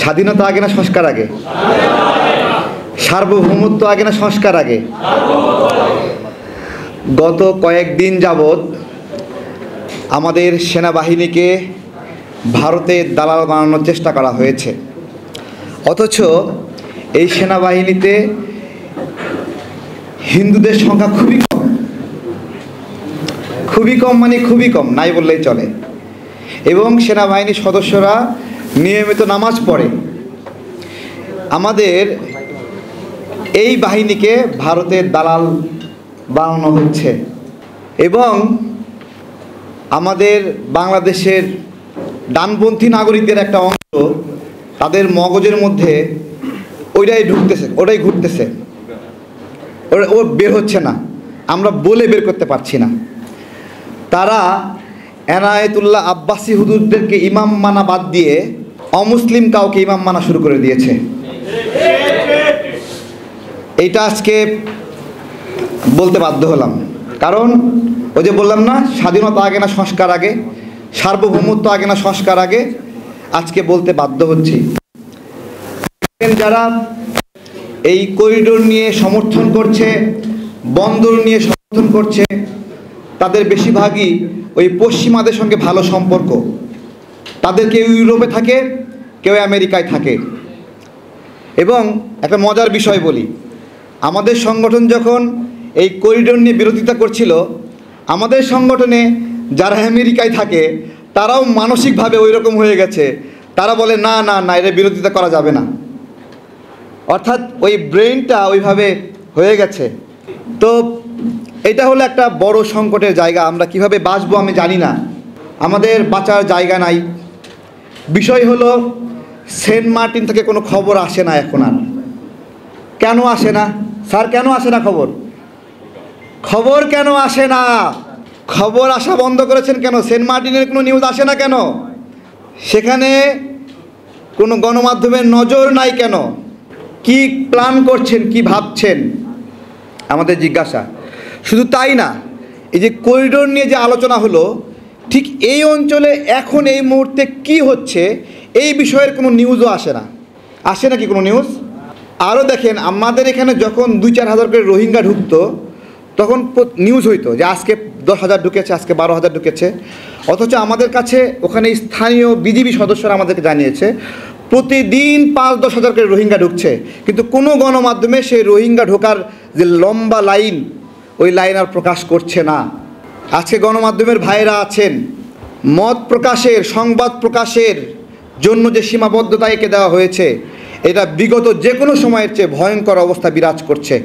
স্বাধীনতা আগে না সংস্কার আগে? সার্বভৌমত্ব আগে না সংস্কার আগে? গত কয়েকদিন যাবৎ আমাদের সেনাবাহিনীকে ভারতের দালাল বানানোর চেষ্টা করা হয়েছে, অথচ এই সেনাবাহিনীতে হিন্দুদের সংখ্যা খুবই কম, মানে খুবই কম, নাই বললেই চলে। এবং সেনাবাহিনীর সদস্যরা নিয়মিত নামাজ পড়ে। আমাদের এই বাহিনীকে ভারতের দালাল বানানো হচ্ছে এবং আমাদের বাংলাদেশের ডানপন্থী নাগরিকদের একটা অংশ, তাদের মগজের মধ্যে ওটাই ঘুরতেছে, ও বের হচ্ছে না, আমরা বলে বের করতে পারছি না। তারা এনায়েতুল্লাহ আব্বাসী হুজুরদেরকে ইমাম মানা বাদ দিয়ে অমুসলিম কাউকে ইমাম মানা শুরু করে দিয়েছে। এইটা আজকে বলতে বাধ্য হলাম, কারণ ওই যে বললাম না, স্বাধীনতা আগে না সংস্কার আগে, সার্বভৌমত্ব আগে না সংস্কার আগে, আজকে বলতে বাধ্য হচ্ছি। যারা এই করিডোর নিয়ে সমর্থন করছে, বন্দর নিয়ে সমর্থন করছে, তাদের বেশিরভাগই ওই পশ্চিমাদের সঙ্গে ভালো সম্পর্ক। তাদের কেউ ইউরোপে থাকে, কেউ আমেরিকায় থাকে। এবং একটা মজার বিষয় বলি, আমাদের সংগঠন যখন এই করিডোর নিয়ে বিরোধিতা করছিল, আমাদের সংগঠনে যারা আমেরিকায় থাকে তারাও মানসিকভাবে ওই রকম হয়ে গেছে। তারা বলে না না না, এর বিরোধিতা করা যাবে না। অর্থাৎ ওই ব্রেনটা ওইভাবে হয়ে গেছে। তো এটা হলো একটা বড় সংকটের জায়গা। আমরা কিভাবে বাঁচবো আমি জানি না, আমাদের বাঁচার জায়গা নাই। বিষয় হলো সেন্ট মার্টিন থেকে কোনো খবর আসে না এখন আর। কেন আসে না স্যার? কেন আসে না খবর কেন আসে না? খবর আসা বন্ধ করেছেন কেন? সেন্ট মার্টিনের কোনো নিউজ আসে না কেন? সেখানে কোনো গণমাধ্যমের নজর নাই কেন? কি প্ল্যান করছেন, কি ভাবছেন, আমাদের জিজ্ঞাসা। শুধু তাই না, এই যে করিডোর নিয়ে যে আলোচনা হলো, ঠিক এই অঞ্চলে এখন এই মুহূর্তে কি হচ্ছে এই বিষয়ের কোনো নিউজও আসে না। আসে নাকি কোনো নিউজ? আরও দেখেন, আমাদের এখানে যখন 2-4 হাজার করে রোহিঙ্গা ঢুকতো, তখন নিউজ হইতো যে আজকে 10,000 ঢুকেছে, আজকে 12,000 ঢুকেছে। অথচ আমাদের কাছে ওখানে স্থানীয় বিজিবি সদস্যরা আমাদেরকে জানিয়েছে প্রতিদিন 5-10 হাজার করে রোহিঙ্গা ঢুকছে, কিন্তু কোনো গণমাধ্যমে সেই রোহিঙ্গা ঢোকার যে লম্বা লাইন, ওই লাইন আর প্রকাশ করছে না। আজকে গণমাধ্যমের ভাইরা আছেন, মত প্রকাশের, সংবাদ প্রকাশের জন্য যে সীমাবদ্ধতা একে দেওয়া হয়েছে, এটা বিগত যে কোনো সময়ের চেয়ে ভয়ঙ্কর অবস্থা বিরাজ করছে।